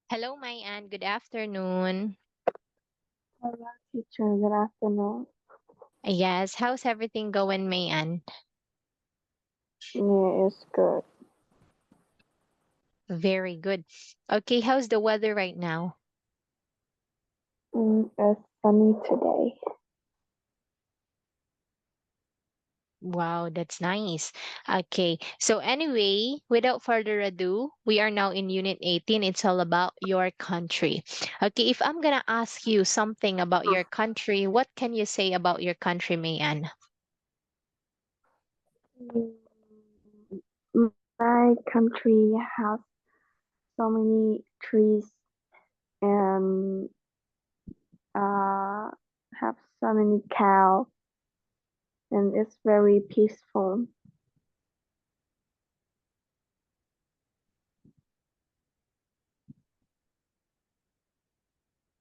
Hello, Mayan. Good afternoon. Hello, teacher. Good afternoon. Yes, how's everything going, Mayan? Yeah, it's good. Very good. Okay, how's the weather right now? It's sunny today. Wow, that's nice. Okay, so anyway, without further ado, we are now in Unit 18. It's all about your country. Okay, if I'm gonna ask you something about your country, what can you say about your country, Mayan? My country has so many trees and uh have so many cows, and it's very peaceful.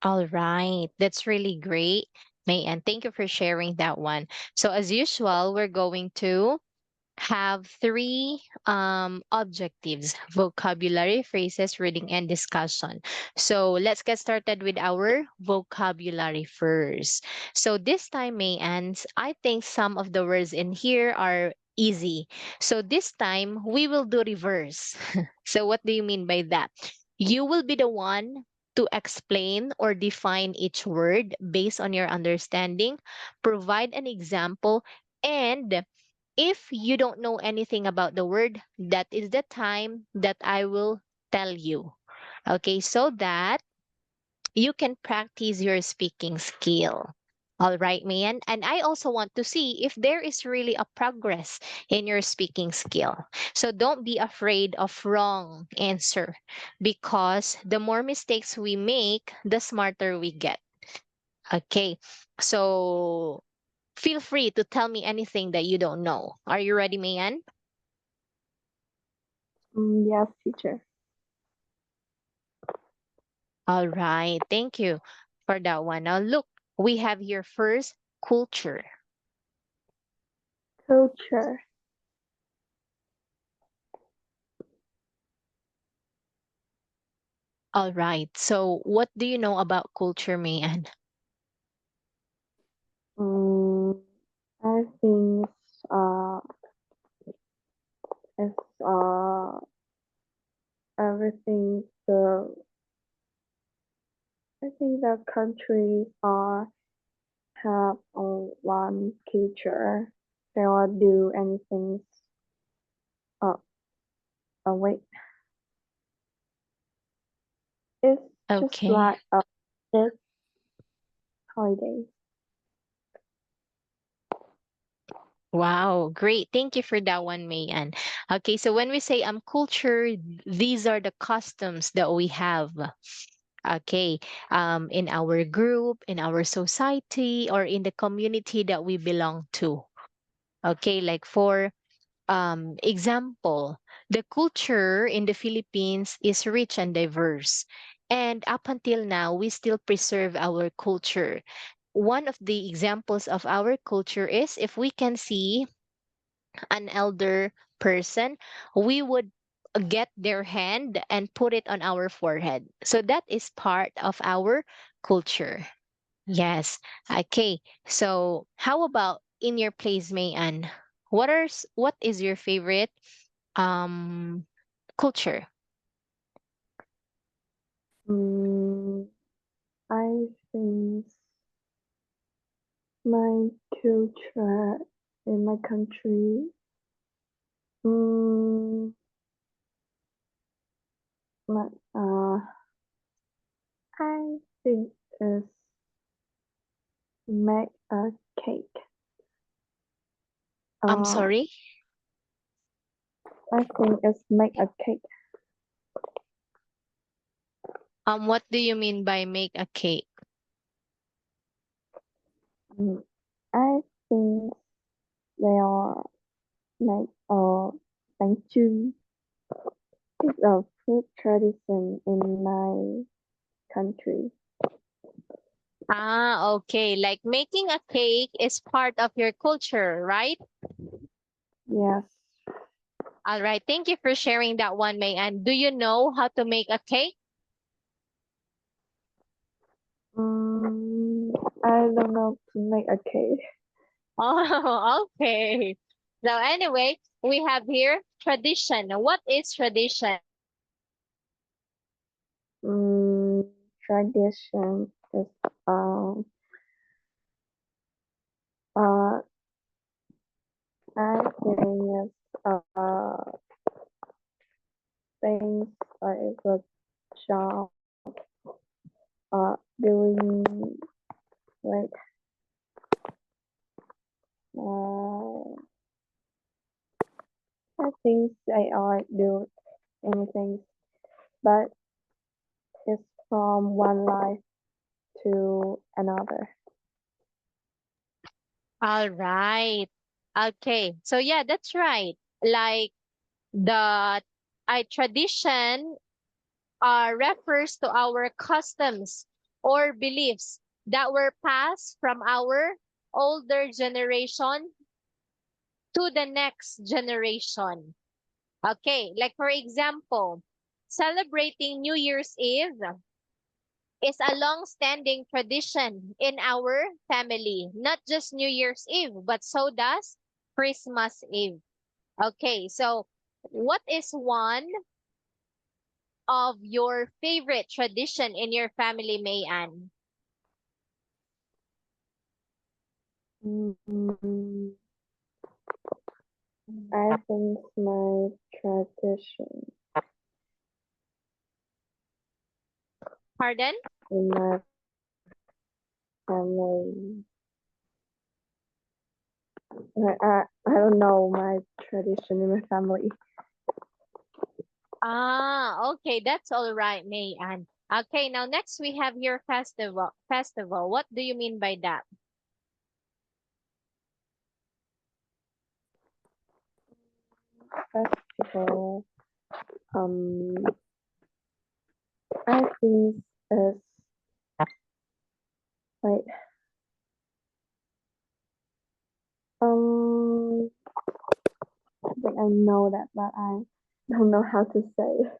All right, that's really great, Mayan. Thank you for sharing that one. So as usual, we're going to have three objectives: vocabulary, phrases, reading, and discussion. So let's get started with our vocabulary first. So this time, Mayans, I think some of the words in here are easy. So this time, we will do reverse. So what do you mean by that? You will be the one to explain or define each word based on your understanding, provide an example, and if you don't know anything about the word, that is the time that I will tell you. Okay, so that you can practice your speaking skill. All right, Mian. And I also want to see if there is really a progress in your speaking skill. So don't be afraid of wrong answer because the more mistakes we make, the smarter we get. Okay, so feel free to tell me anything that you don't know. Are you ready, Mian? Yes, teacher. All right. Thank you for that one. Now, look, we have here first culture. Culture. All right. So, what do you know about culture, Mayan? Mm, I think it's everything. I think the countries are have one culture. They will do anything. Uh, wait, it's just Okay. like this holiday. Wow, great. Thank you for that one, Mayan. Okay, so when we say culture, these are the customs that we have. Okay, in our group, in our society, or in the community that we belong to. Okay, like for example, the culture in the Philippines is rich and diverse. And up until now, we still preserve our culture. One of the examples of our culture is if we can see an elder person, we would get their hand and put it on our forehead. So that is part of our culture. Yes. Okay. So how about in your place, Mayan? What is your favorite um culture? Mm, I think my culture in my country. Mm, my, I think is make a cake. I'm Uh, sorry. I think it's make a cake. What do you mean by make a cake? Mm, I think they are make bánh chưng. It's a food tradition in my country. Ah, okay. Like making a cake is part of your culture, right? Yes. All right. Thank you for sharing that one, May. And do you know how to make a cake? Mm, I don't know to make a cake. Oh, okay. So anyway, we have here tradition. What is tradition? Mm, tradition is um uh I think it's things like a job doing like uh I think they are do anything, but it's from one life to another. All right. Okay. So yeah, that's right. Like the tradition refers to our customs or beliefs that were passed from our older generation to the next generation. Okay, like for example, celebrating New Year's Eve is a long-standing tradition in our family. Not just New Year's Eve, but so does Christmas Eve. Okay, so what is one of your favorite tradition in your family, Mayan? Mm, I think my tradition Pardon? in my family. I don't know my tradition in my family. Ah, okay, that's all right, Mayan. Okay, now next we have your festival. Festival. What do you mean by that? Festival. Um, I think it's like um I think I know that, but I don't know how to say.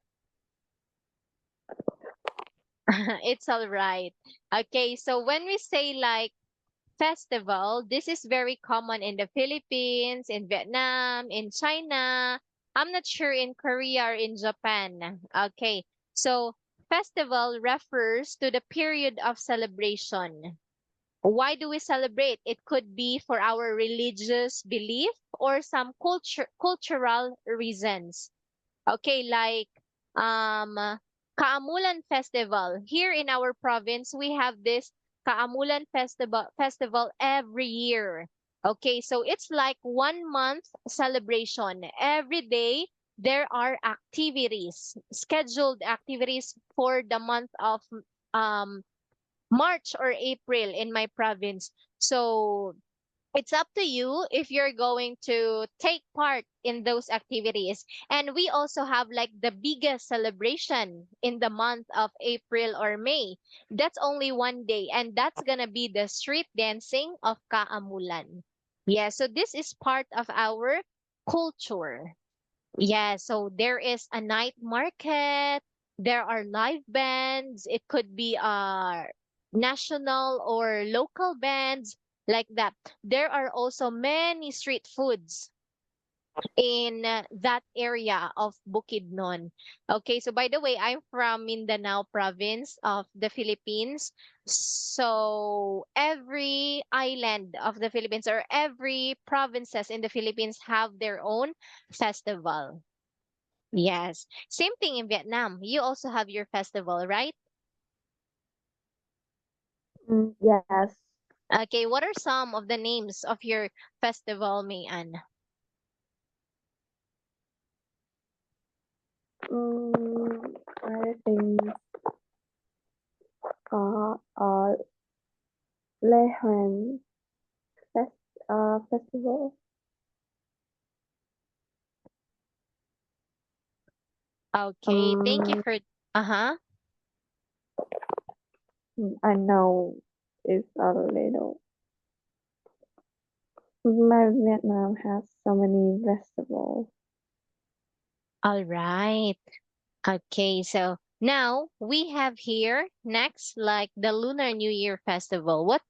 It's all right. Okay, so when we say like festival, this is very common in the Philippines, in Vietnam, in China. I'm not sure in Korea or in Japan. Okay, so festival refers to the period of celebration. Why do we celebrate? It could be for our religious belief or some cultural reasons. Okay, like Kaamulan Festival. Here in our province, we have this Kaamulan Festival every year. Okay, so it's like 1 month celebration. Every day there are activities, scheduled activities for the month of um March or April in my province. So it's up to you if you're going to take part in those activities. And we also have like the biggest celebration in the month of April or May. That's only 1 day, and that's gonna be the street dancing of Kaamulan. Yeah, so this is part of our culture. Yeah, so there is a night market, there are live bands, it could be national or local bands like that. There are also many street foods in that area of Bukidnon. Okay, so by the way, I'm from Mindanao province of the Philippines. So every island of the Philippines or every provinces in the Philippines have their own festival. Yes. Same thing in Vietnam. You also have your festival, right? Yes. Okay, what are some of the names of your festival, Mayan? I think uh uh Lê Hoàn festival. Okay, thank you Um, for uh-huh. I know it's a little. My Vietnam has so many festivals. All right. Okay, so Now we have here next like the Lunar New Year festival. What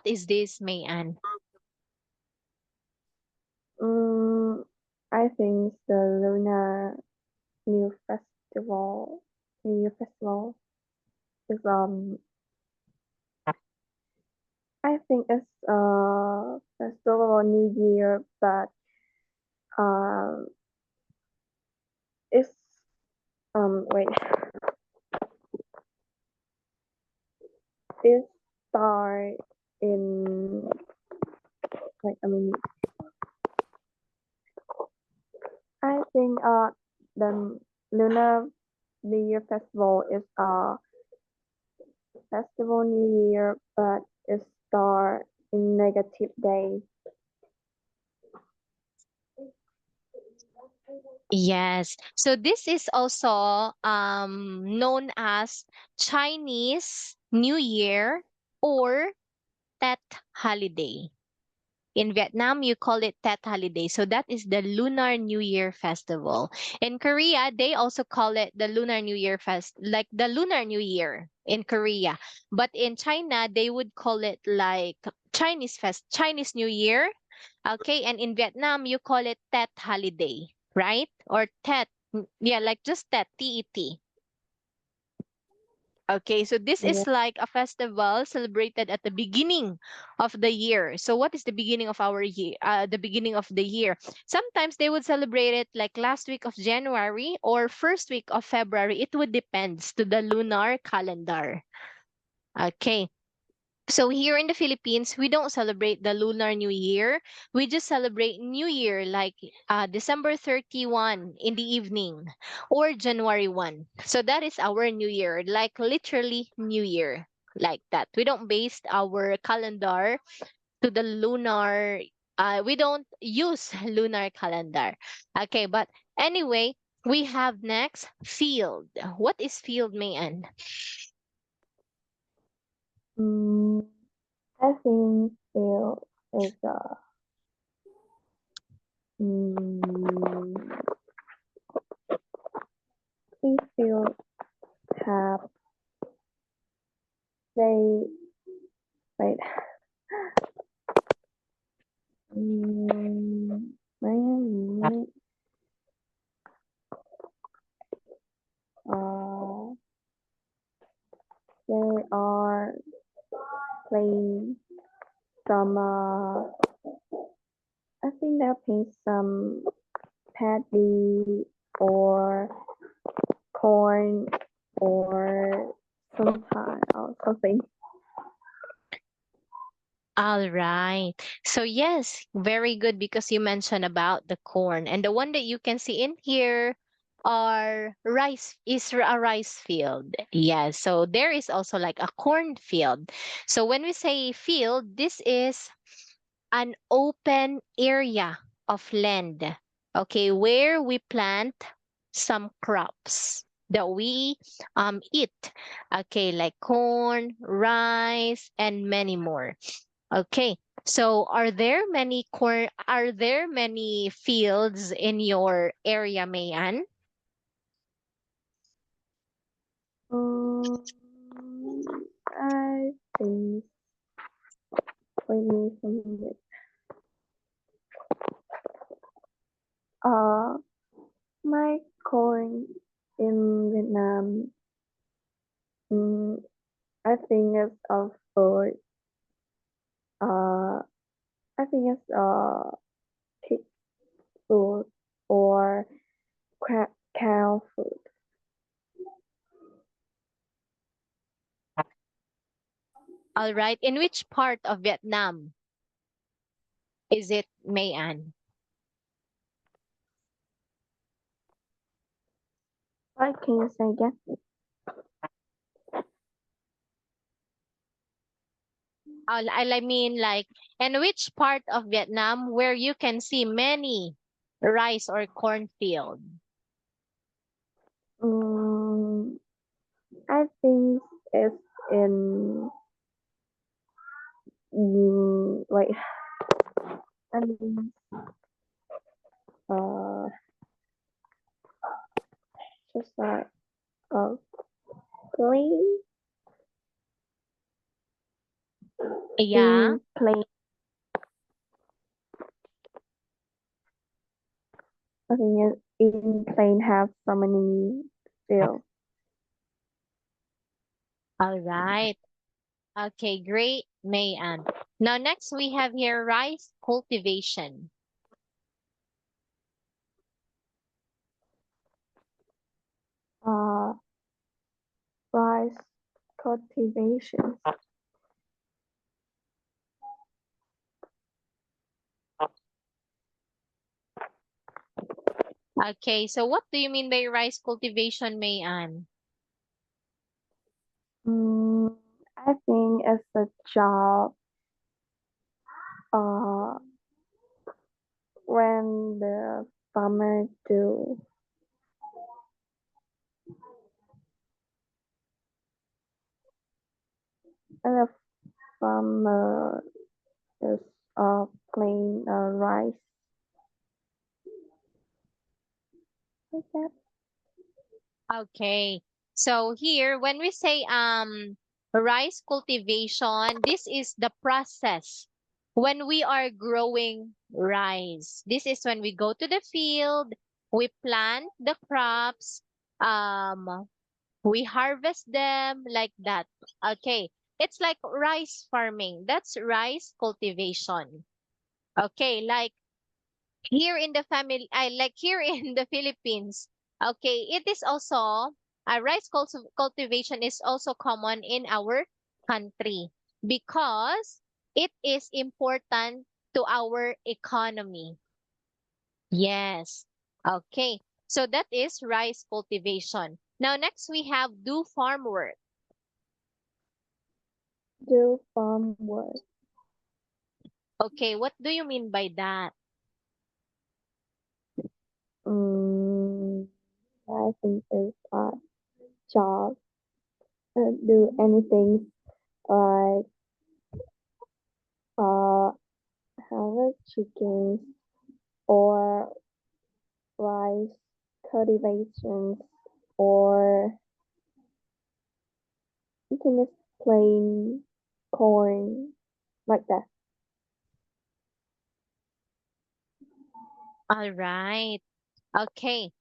is this, Mayan? I think the Lunar New Year Festival is I think it's a festival of New Year, but um it's wait, it start in like a minute. I think the Lunar New Year Festival is a festival New Year, but it start in negative day. Yes. So this is also known as Chinese New Year or Tet holiday. In Vietnam, you call it Tet holiday. So that is the Lunar New Year festival. In Korea, they also call it the Lunar New Year like the Lunar New Year in Korea. But in China, they would call it like Chinese New Year. Okay, and in Vietnam, you call it Tet holiday, right? Or Tet, yeah, like just Tet, T-E-T. Okay, so this Yeah. is like a festival celebrated at the beginning of the year. So what is the beginning of our year? The beginning of the year. Sometimes they would celebrate it like last week of January or first week of February. It would depends to the lunar calendar. Okay. So here in the Philippines, we don't celebrate the Lunar New Year. We just celebrate New Year like December 31 in the evening or January 1. So that is our New Year, like literally New Year, like that. We don't base our calendar to the lunar, we don't use lunar calendar. Okay, but anyway, we have next field. What is field, Mayan? Mm, I think still is mm, we still have they wait maybe uh they are playing some I think they're playing some paddy or corn or something. All right. So yes, very good because you mentioned about the corn. And the one that you can see in here are a rice field. Yes. So there is also like a corn field. So when we say field, this is an open area of land. Okay, where we plant some crops that we eat. Okay, like corn, rice, and many more. Okay. So are there many fields in your area, Mayan? Um, I think wait me some minute. Uh, my corn in Vietnam, mm, I think it's a food. Uh, I think it's pig food or cow food. All right. In which part of Vietnam is it, Mayan? What can you say again? I mean like in which part of Vietnam where you can see many rice or corn field? Mm, I think it's in wait. I mean, uh, just like uh, plain, Yeah. in plain. I think in plain have so many fields. All right. Okay, great, Mayan. Now, next we have here rice cultivation. Uh, rice cultivation. Okay, so what do you mean by rice cultivation, Mayan? Mm, I think it's a job uh, when the farmer do and the farmer is playing rice like that. Okay. So here, when we say rice cultivation, this is the process when we are growing rice. This is when we go to the field, we plant the crops, we harvest them like that. Okay. It's like rice farming. That's rice cultivation. Okay, like here in the family, I like here in the Philippines. Okay, it is also cultivation is also common in our country because it is important to our economy. Yes. Okay. So that is rice cultivation. Now next we have do farm work. Do farm work. Okay, what do you mean by that? Mm, I think it's a job. Do anything like have chickens or rice cultivations or you can just plain corn like that. All right. Okay.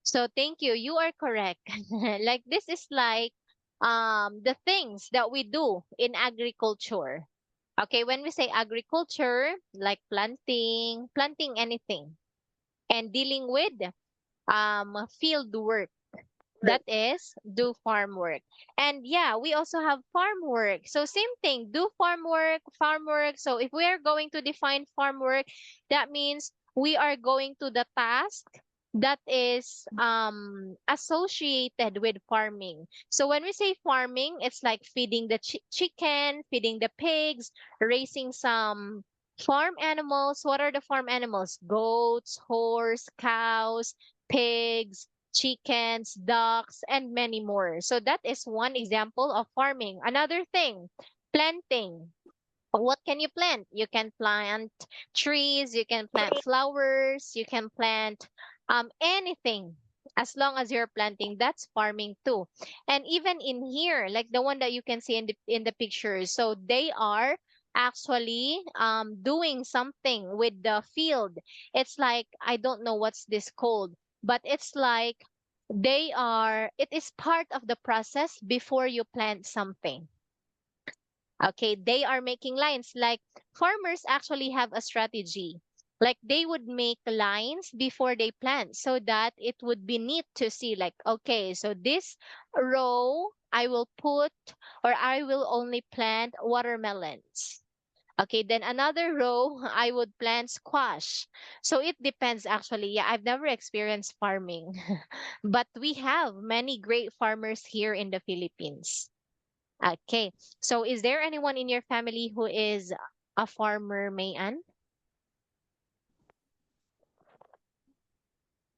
So thank you. You are correct. Like this is like the things that we do in agriculture. Okay, when we say agriculture, like planting anything and dealing with field work. That is do farm work. And yeah, we also have farm work. So same thing, do farm work, farm work. So if we are going to define farm work, that means we are going to the task that is associated with farming. So when we say farming, it's like feeding the chicken, feeding the pigs, raising some farm animals. What are the farm animals? Goats, horse, cows, pigs, chickens, ducks, and many more. So that is one example of farming. Another thing, planting. What can you plant? You can plant trees, you can plant flowers, you can plant anything. As long as you're planting, that's farming too. And even in here, like the one that you can see in the pictures, so they are actually doing something with the field. It's like I don't know what's this called, but it's like it is part of the process before you plant something. Okay, they are making lines. Like farmers actually have a strategy. Like they would make lines before they plant so that it would be neat to see, like, okay, so this row I will put or I will only plant watermelons. Okay, then another row I would plant squash. So it depends actually. Yeah, I've never experienced farming, but we have many great farmers here in the Philippines. Okay. So is there anyone in your family who is a farmer, Mayan?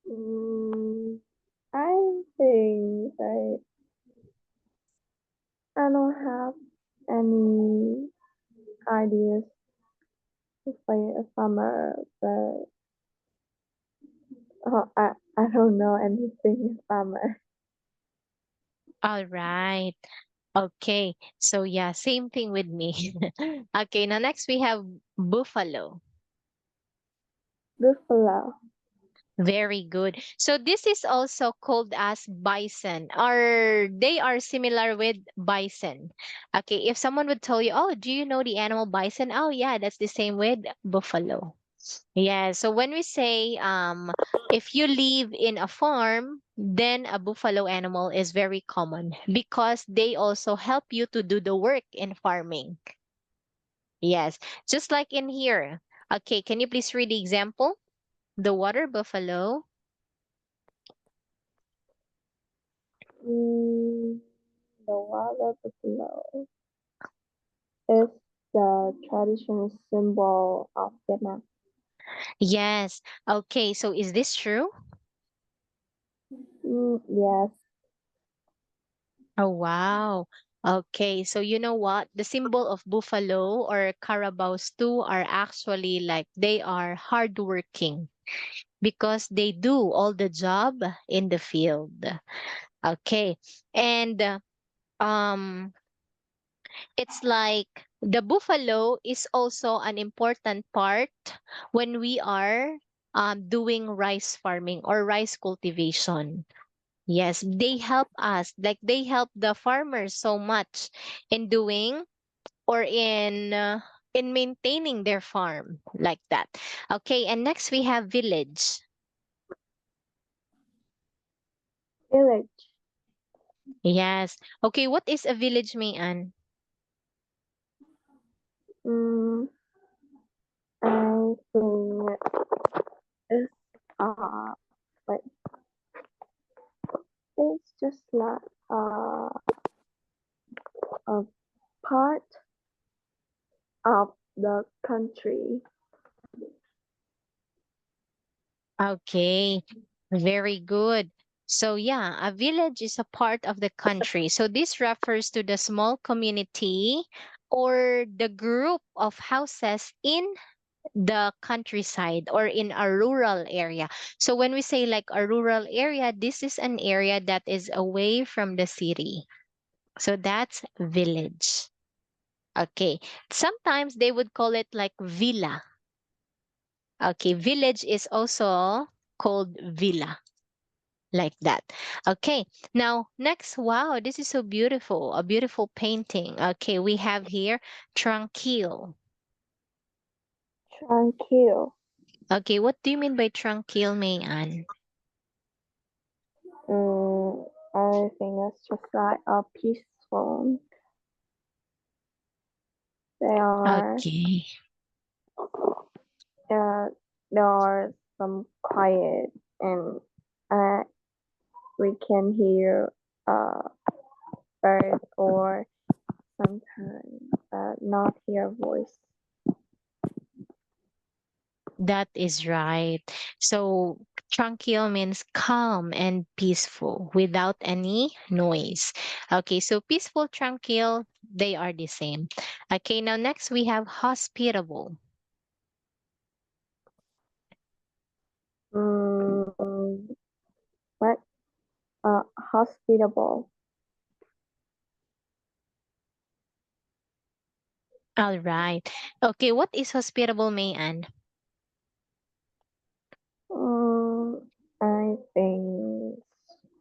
Mm, I think I don't have any ideas to play a farmer, but I don't know anything farmer. All right. Okay. So yeah, same thing with me. Okay, now next we have buffalo. Buffalo. Very good. So this is also called as bison, or they are similar with bison. Okay, if someone would tell you, "Oh, do you know the animal bison?" Oh, yeah, that's the same with buffalo. Yeah, so when we say if you live in a farm, then a buffalo animal is very common because they also help you to do the work in farming. Yes, just like in here. Okay, can you please read the example? The water buffalo. Mm, the water buffalo is the traditional symbol of Vietnam. Yes. Okay, so is this true? Yes, Oh, wow. Okay, so you know what? The symbol of buffalo or carabaos too are actually like they are hardworking because they do all the job in the field. Okay. And it's like the buffalo is also an important part when we are doing rice farming or rice cultivation. Yes, they help us. Like they help the farmers so much in doing or in maintaining their farm like that. Okay, and next we have village. village. Yes. Okay, what is a village, Mayan? Mm, I think it's like it's just like a part of the country. Okay, very good. So yeah, a village is a part of the country. So this refers to the small community or the group of houses in the countryside or in a rural area. So when we say like a rural area, this is an area that is away from the city. So that's village. Okay. Sometimes they would call it like villa. Okay. Village is also called villa like that. Okay. Now, next, wow, this is so beautiful. A beautiful painting. Okay. We have here tranquil. Tranquil. Okay. What do you mean by tranquil, Mayan? I think it's just like a peaceful. They are Okay. uh, there are some quiet and uh, we can hear uh birds or sometimes not hear voice. That is right. So tranquil means calm and peaceful without any noise. Okay, so peaceful, tranquil, they are the same. Okay, now next we have hospitable. Mm, what hospitable. All right. Okay, what is hospitable, Mayan? Mm, I think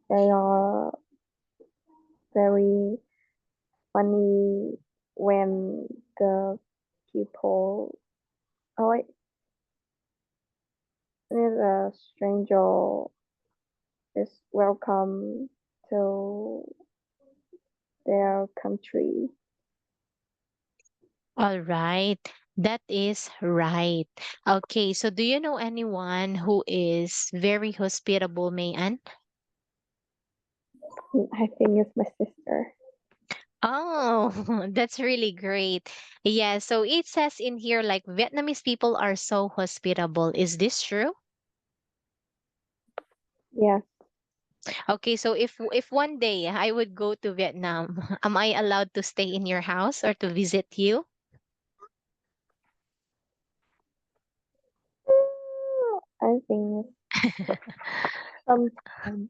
they are very funny when the people oh wait, when a stranger is welcome to their country. All right. That is right. Okay, so do you know anyone who is very hospitable, Mayan? I think it's my sister. Oh, that's really great. Yeah, so it says in here like Vietnamese people are so hospitable. Is this true? Yes, Okay, so if one day I would go to Vietnam, am I allowed to stay in your house or to visit you? I think sometimes.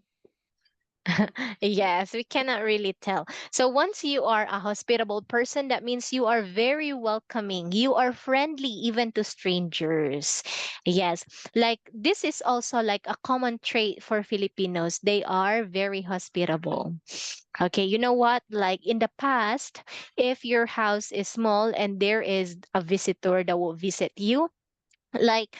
Yes, we cannot really tell. So once you are a hospitable person, that means you are very welcoming. You are friendly even to strangers. Yes, like this is also like a common trait for Filipinos. They are very hospitable. Okay, you know what? Like in the past, if your house is small and there is a visitor that will visit you, like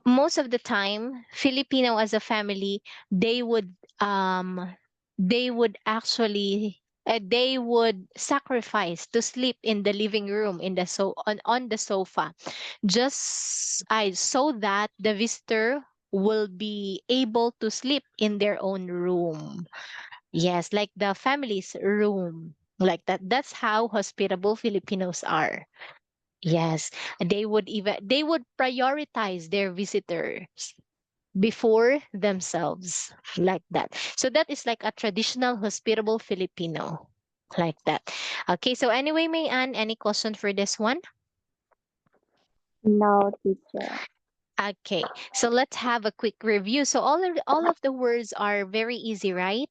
most of the time Filipino as a family, they would um they would actually they would sacrifice to sleep in the living room in the on the sofa, just so that the visitor will be able to sleep in their own room. Yes, like the family's room, like that. That's how hospitable Filipinos are. Yes, they would prioritize their visitors before themselves, like that. So that is like a traditional hospitable Filipino, like that. Okay, so anyway, May Ann, any question for this one? No, teacher. Okay, so let's have a quick review. So all of the words are very easy, right?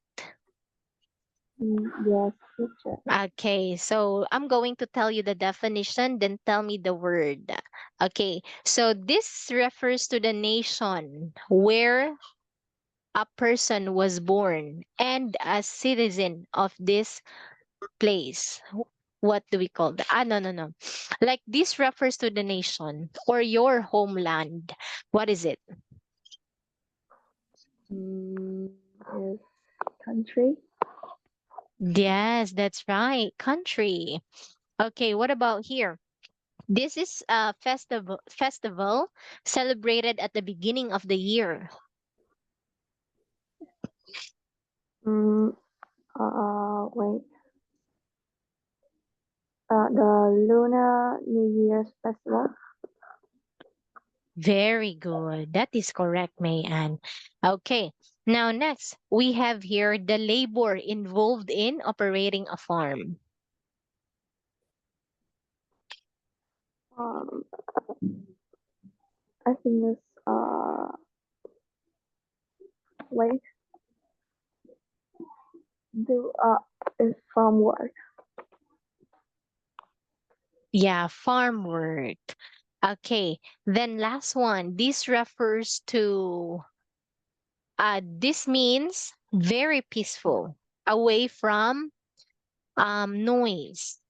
Yes, teacher. Okay, so I'm going to tell you the definition, then tell me the word. Okay, so this refers to the nation where a person was born and a citizen of this place. What do we call that? No, no, no. Like this refers to the nation or your homeland. What is it? Is country. Yes, that's right. Country. Okay, what about here? This is a festival celebrated at the beginning of the year. Mm, wait. The Lunar New Year's Festival. Very good. That is correct, Mayan. Okay. Now next, we have here the labor involved in operating a farm. Um, I think it's wait. Do is farm work. Yeah, farm work. Okay. Then last one. This refers to this means very peaceful, away from noise.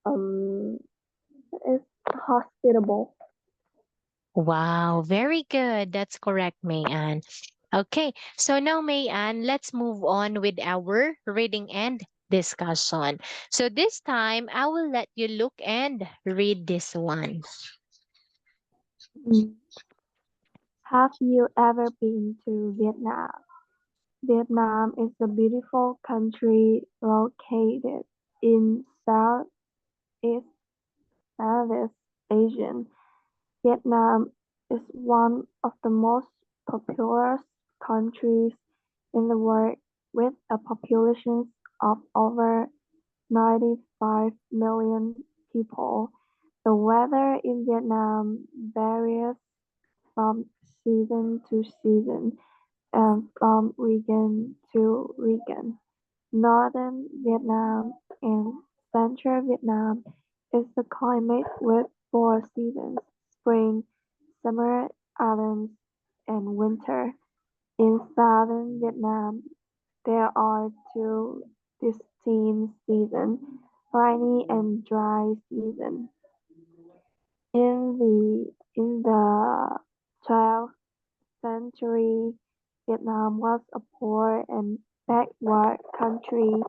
Um, is hospitable. Wow, very good. That's correct, Mayan. Okay, so now, Mayan, let's move on with our reading and discussion. So this time, I will let you look and read this one. Mm. Have you ever been to Vietnam? Vietnam is a beautiful country located in Southeast Asia. Vietnam is one of the most populous countries in the world with a population of over 95 million people. The weather in Vietnam varies from season to season and from region to region. Northern Vietnam and central Vietnam is the climate with four seasons: spring, summer, autumn, and winter. In southern Vietnam, there are two distinct seasons: rainy and dry season. In the 12th century, Vietnam was a poor and backward country.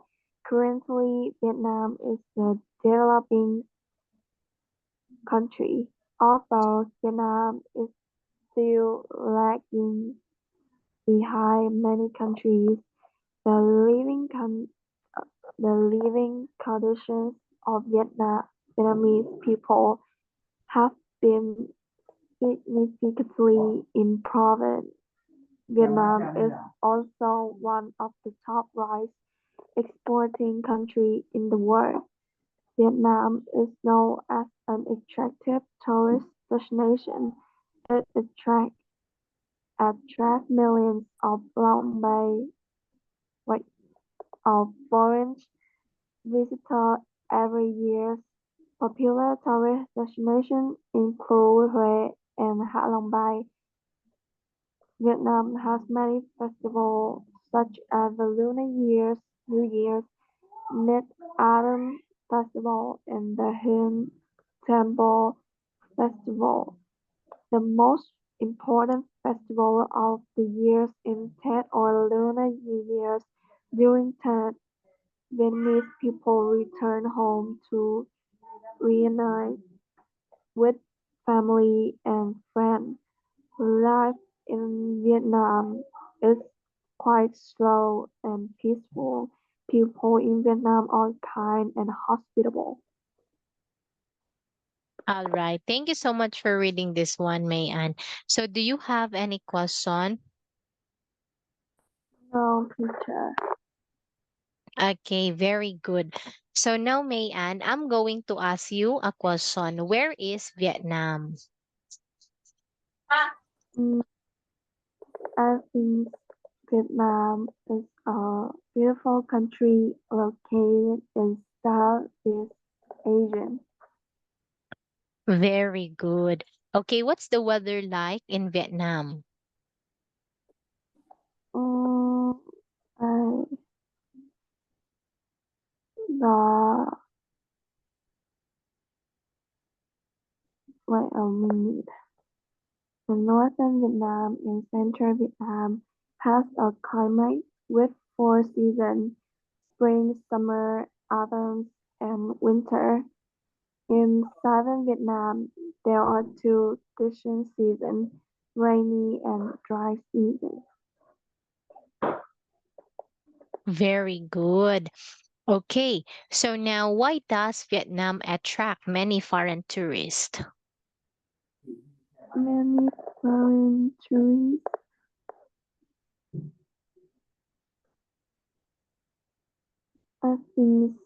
Currently, Vietnam is a developing country. Although Vietnam is still lagging behind many countries, the living con- the living conditions of Vietnamese people have been significantly improved. Vietnam is also one of the top rice exporting countries in the world. Vietnam is known as an attractive tourist destination. It attracts attract millions of wait, of foreign visitors every year. Popular tourist destinations include Huế and Hạ Long Bay. Vietnam has many festivals such as the New Year's, Mid-Autumn Festival, and the Hun Temple Festival. The most important festival of the year is Tet or Lunar New Year's. During Tet, Vietnamese people return home to reunite with family and friends. Life in Vietnam is quite slow and peaceful. People in Vietnam are kind and hospitable. All right. Thank you so much for reading this one, May Ann. So do you have any question? No, teacher. Okay, very good. So now, May Ann, I'm going to ask you a question. Where is Vietnam? Mm, I think Vietnam is a beautiful country located in Southeast Asia. Very good. Okay, what's the weather like in Vietnam? Mm, I, the wait a minute. The northern Vietnam and central Vietnam has a climate with four seasons: spring, summer, autumn, and winter. In southern Vietnam, there are two distinct seasons: rainy and dry season. Very good. Okay, so now why does Vietnam attract many foreign tourists? Many foreign tourists I think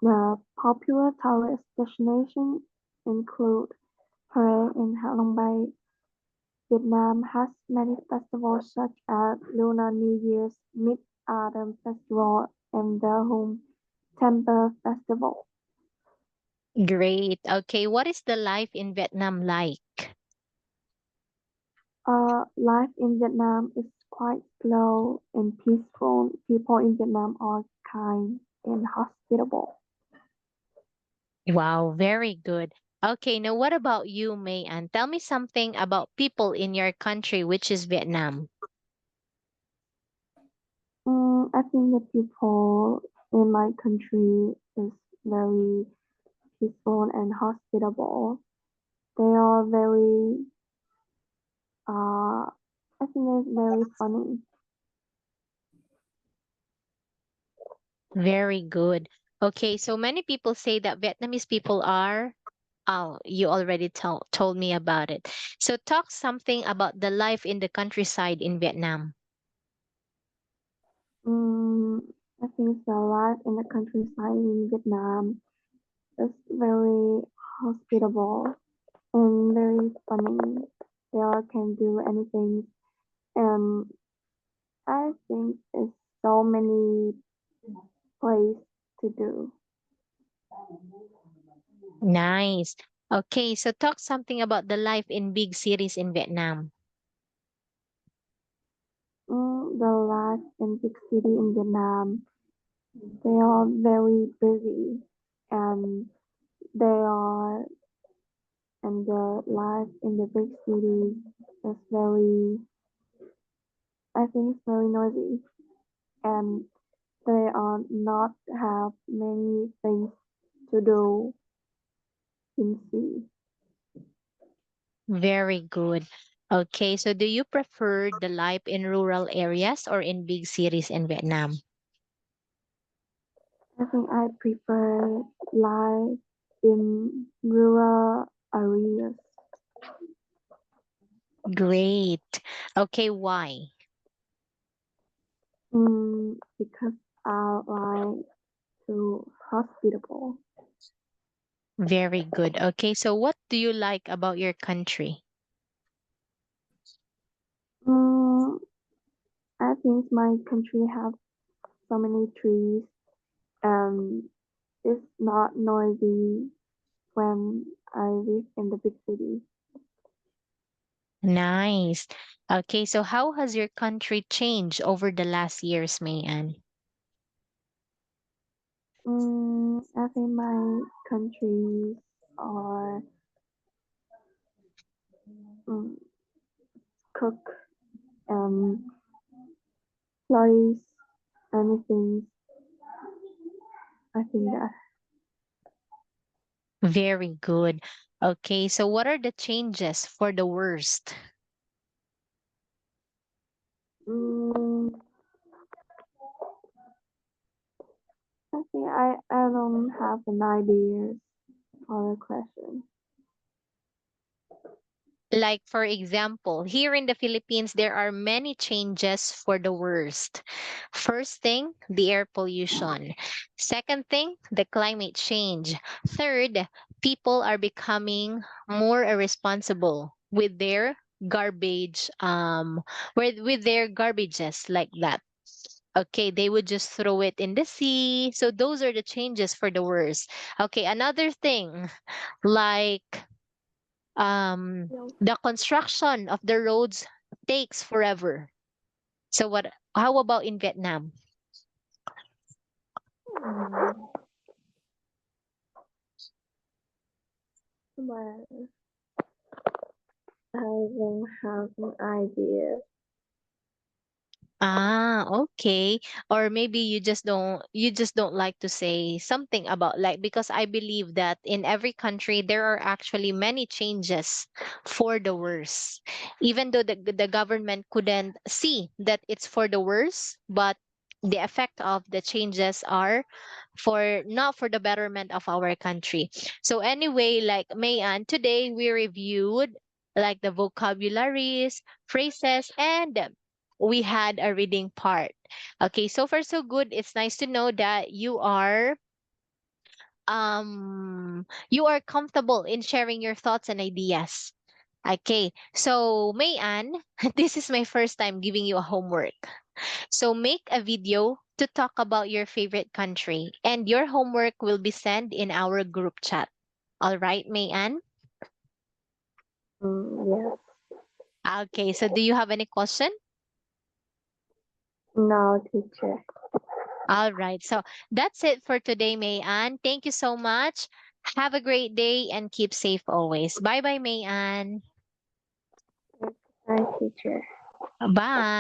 the popular tourist destinations include Huế and Hạ Long Bay. Vietnam has many festivals such as Lunar New Year's, Mid-Autumn Festival, and the Hung Temple Festival. Great. Okay, what is the life in Vietnam like? Life in Vietnam is quite slow and peaceful. People in Vietnam are kind and hospitable. Wow, very good. Okay, now what about you, May Ann? Tell me something about people in your country, which is Vietnam. I think the people in my country is very peaceful and hospitable. They are very, I think it's very funny. Very good. Okay, so many people say that Vietnamese people are, oh, you already told me about it. So talk something about the life in the countryside in Vietnam. Mm, I think the life in the countryside in Vietnam is very hospitable and very funny. They all can do anything, and I think it's so many places to do. Nice. Okay, so talk something about the life in big cities in Vietnam. The life in big city in Vietnam, they are very busy, and they are, and the life in the big city is very, I think it's very noisy, and they are not have many things to do in city. Very good. Okay, so do you prefer the life in rural areas or in big cities in Vietnam? I think I prefer life in rural areas. Great. Okay, why? Because I like to hospitable. Very good. Okay, so what do you like about your country? since my country have so many trees and it's not noisy when I live in the big city. Nice. Okay, so how has your country changed over the last years, Mayan? I think my countries are mm, cook and flies, anything. I think that. Very good. Okay, so what are the changes for the worst? Mm, I think I don't have an idea for the question. Like, for example, here in the Philippines, there are many changes for the worst. First thing, the air pollution. Second thing, the climate change. Third, people are becoming more irresponsible with their garbage, with their garbages like that. Okay, they would just throw it in the sea. So those are the changes for the worst. Okay, another thing, like um Yeah. the construction of the roads takes forever. So what, how about in Vietnam? Mm, well, I don't have an idea. Ah, okay. Or maybe you just don't like to say something about, like, because I believe that in every country there are actually many changes for the worse. Even though the government couldn't see that it's for the worse, but the effect of the changes are for not for the betterment of our country. So anyway, like Mayan, today we reviewed like the vocabularies, phrases, and we had a reading part. Okay, so far so good. It's nice to know that you are comfortable in sharing your thoughts and ideas. Okay, so Mayan, this is my first time giving you a homework. So make a video to talk about your favorite country, and your homework will be sent in our group chat. All right, Mayan? Yes. Okay, so do you have any question? No, teacher. All right. So that's it for today, Mayan. Thank you so much. Have a great day and keep safe always. Bye bye, Mayan. Hi, teacher. Bye.